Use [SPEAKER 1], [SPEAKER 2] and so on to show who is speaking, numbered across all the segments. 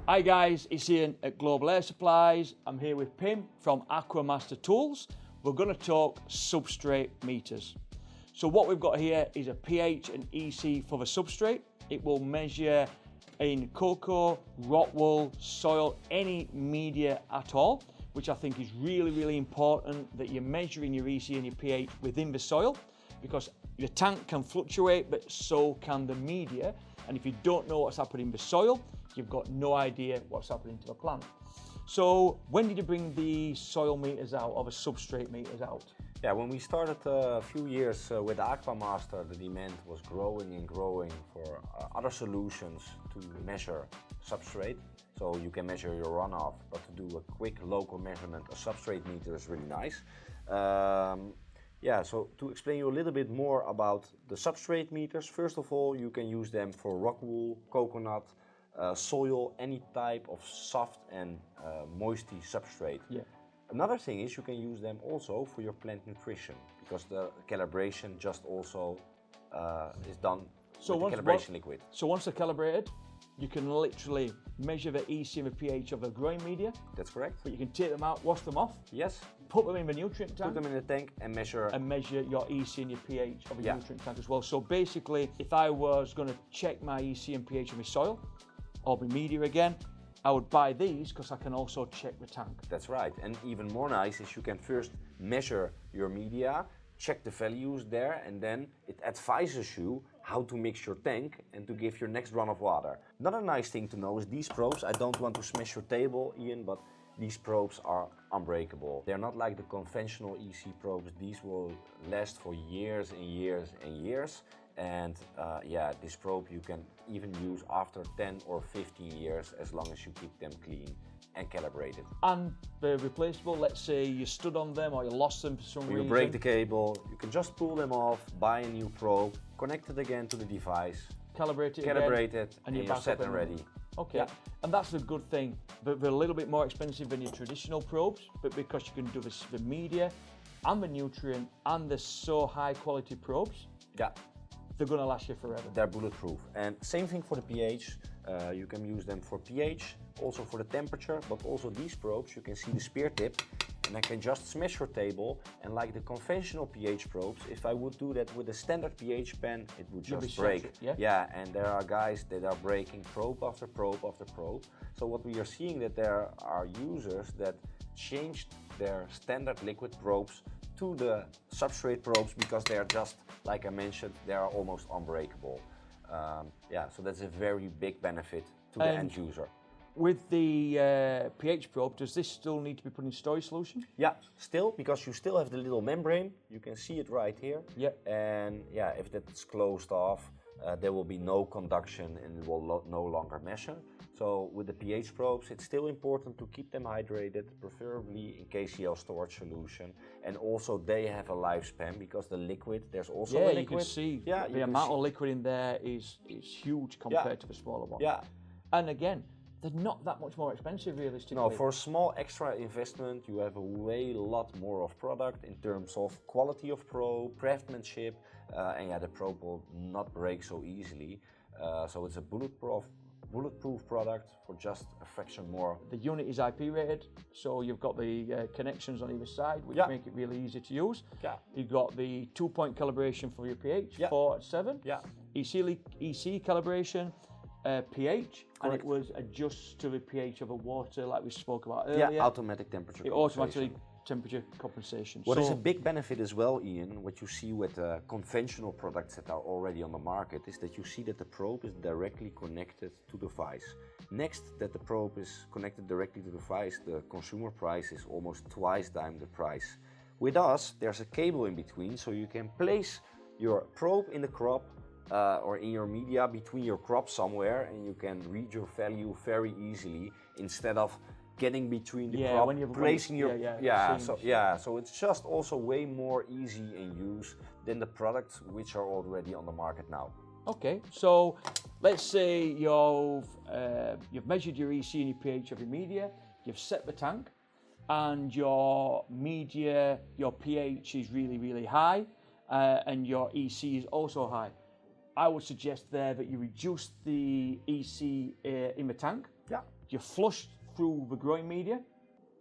[SPEAKER 1] Hi guys, it's Ian at Global Air Supplies. I'm here with Pim from Aqua Master Tools. We're going to talk substrate meters. So what we've got here is a pH and EC for the substrate. It will measure in cocoa, rock wool, soil, any media at all, which I think is really important that you're measuring your EC and your pH within the soil, because your tank can fluctuate, but so can the media. And if you don't know what's happening in the soil, you've got no idea what's happening to the plant. So when did you bring the soil meters out, or the substrate meters out?
[SPEAKER 2] Yeah, when we started a few years with Aqua Master, the demand was growing and growing for other solutions to measure substrate. So you can measure your runoff, but to do a quick local measurement, a substrate meter is really nice. Yeah, so to explain you a little bit more about the substrate meters, first of all, you can use them for rock wool, coconut, soil, any type of soft and moisty substrate.
[SPEAKER 1] Yeah.
[SPEAKER 2] Another thing is you can use them also for your plant nutrition, because the calibration just also is done with the calibration liquid.
[SPEAKER 1] So once they're calibrated, you can literally measure the EC and the pH of the growing media.
[SPEAKER 2] That's correct.
[SPEAKER 1] But you can take them out, wash them off.
[SPEAKER 2] Yes.
[SPEAKER 1] Put them in the nutrient tank.
[SPEAKER 2] Put them in the tank and measure.
[SPEAKER 1] And measure your EC and your pH of the nutrient tank as well. So basically, if I was going to check my EC and pH of my soil, or my media again, I would buy these because I can also check the tank.
[SPEAKER 2] That's right. And even more nice is you can first measure your media, check the values there, and then it advises you how to mix your tank and to give your next run of water. Another nice thing to know is these probes. I don't want to smash your table, Ian, but these probes are unbreakable. They're not like the conventional EC probes. These will last for years and years and years. And yeah, this probe you can even use after 10 or 15 years, as long as you keep them clean and calibrated.
[SPEAKER 1] And they're replaceable. Let's say you stood on them or you lost them for some reason.
[SPEAKER 2] You break the cable, you can just pull them off, buy a new probe, connect it again to the device,
[SPEAKER 1] calibrate it
[SPEAKER 2] again, and you're
[SPEAKER 1] back
[SPEAKER 2] set
[SPEAKER 1] up
[SPEAKER 2] and ready.
[SPEAKER 1] Okay,
[SPEAKER 2] yeah.
[SPEAKER 1] And that's the good thing. They're a little bit more expensive than your traditional probes, but because you can do this, the media and the nutrient, and they're so high quality probes,
[SPEAKER 2] yeah,
[SPEAKER 1] they're going to last you forever.
[SPEAKER 2] They're bulletproof. And same thing for the pH. You can use them for pH, also for the temperature, but also these probes, you can see the spear tip, and I can just smash your table. And like the conventional pH probes, if I would do that with a standard pH pen, it would just break. Yeah, and there are guys that are breaking probe after probe after probe. So what we are seeing, that there are users that changed their standard liquid probes to the substrate probes, because they are just, like I mentioned, they are almost unbreakable. Yeah, so that's a very big benefit to the end user.
[SPEAKER 1] With the pH probe, does this still need to be put in storage solution?
[SPEAKER 2] Yeah, still, because you still have the little membrane. You can see it right here.
[SPEAKER 1] Yeah.
[SPEAKER 2] And yeah, if that's closed off, there will be no conduction and it will no longer measure. So with the pH probes, it's still important to keep them hydrated, preferably in KCl storage solution. And also they have a lifespan, because the liquid, there's also a liquid.
[SPEAKER 1] You can see the amount of liquid in there is huge compared to the smaller one.
[SPEAKER 2] Yeah.
[SPEAKER 1] And again, they're not that much more expensive realistically.
[SPEAKER 2] No, for a small extra investment, you have a lot more of product in terms of quality of probe, craftsmanship, and yeah, the probe will not break so easily. So it's a bulletproof product for just a fraction more.
[SPEAKER 1] The unit is IP rated, so you've got the connections on either side, which make it really easy to use.
[SPEAKER 2] Yeah.
[SPEAKER 1] You've got the 2-point calibration for your pH, 4 at 7.
[SPEAKER 2] Yeah.
[SPEAKER 1] EC calibration, pH,
[SPEAKER 2] Correct.
[SPEAKER 1] and it was adjust to the pH of the water, like we spoke about earlier.
[SPEAKER 2] Yeah, automatic temperature compensation.
[SPEAKER 1] Automatically temperature compensation.
[SPEAKER 2] What is a big benefit as well, Ian, what you see with conventional products that are already on the market, is that you see that the probe is directly connected to the device. Next, that the probe is connected directly to the device, the consumer price is almost twice the price. With us, there's a cable in between, so you can place your probe in the crop or in your media between your crops somewhere, and you can read your value very easily, instead of getting between the crop,
[SPEAKER 1] when you're
[SPEAKER 2] placing your so it's just also way more easy in use than the products which are already on the market now.
[SPEAKER 1] Okay, so let's say you've measured your EC and your pH of your media, you've set the tank, and your media, your pH is really high, and your EC is also high. I would suggest there that you reduce the EC in the tank.
[SPEAKER 2] Yeah.
[SPEAKER 1] You flush through the growing media,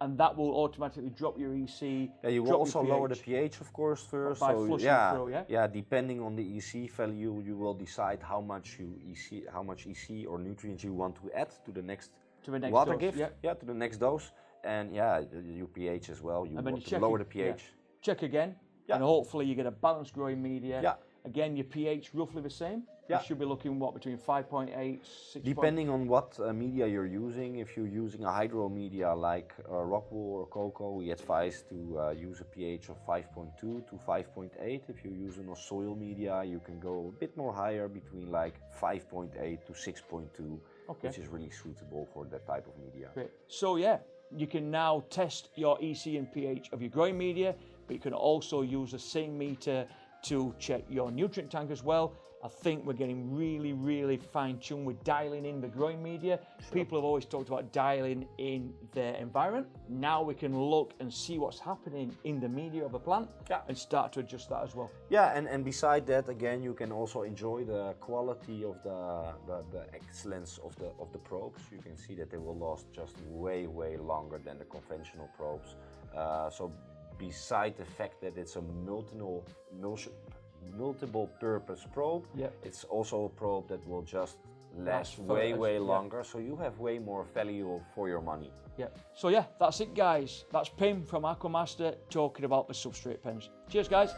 [SPEAKER 1] and that will automatically drop your EC.
[SPEAKER 2] Yeah, you will also lower the pH, of course, first.
[SPEAKER 1] By flushing through, yeah?
[SPEAKER 2] Yeah, depending on the EC value, you will decide how much EC or nutrients you want to add to the next water
[SPEAKER 1] dose,
[SPEAKER 2] gift.
[SPEAKER 1] yeah.
[SPEAKER 2] Yeah, to the next dose. And yeah, your pH as well. You want to lower the pH.
[SPEAKER 1] Yeah. Check again,
[SPEAKER 2] yeah.
[SPEAKER 1] and hopefully you get a balanced growing media.
[SPEAKER 2] Yeah.
[SPEAKER 1] Again, your pH roughly the same.
[SPEAKER 2] Yeah.
[SPEAKER 1] You should be looking between 5.8, 6.
[SPEAKER 2] Depending on what media you're using. If you're using a hydro media like rock wool or cocoa, we advise to use a pH of 5.2 to 5.8. If you're using a soil media, you can go a bit more higher, between like 5.8 to 6.2, which is really suitable for that type of media.
[SPEAKER 1] Great. So yeah, you can now test your EC and pH of your growing media, but you can also use the same meter to check your nutrient tank as well. I think we're getting really fine-tuned with dialing in the growing media. Sure. People have always talked about dialing in their environment. Now we can look and see what's happening in the media of a plant, and start to adjust that as well.
[SPEAKER 2] Yeah, and beside that, again, you can also enjoy the quality of the excellence of the probes. You can see that they will last just way longer than the conventional probes. So beside the fact that it's a multiple purpose probe, it's also a probe that will just last way longer, so you have way more value for your money.
[SPEAKER 1] Yeah. So yeah, that's it guys. That's Pim from Aqua Master talking about the substrate pens. Cheers guys.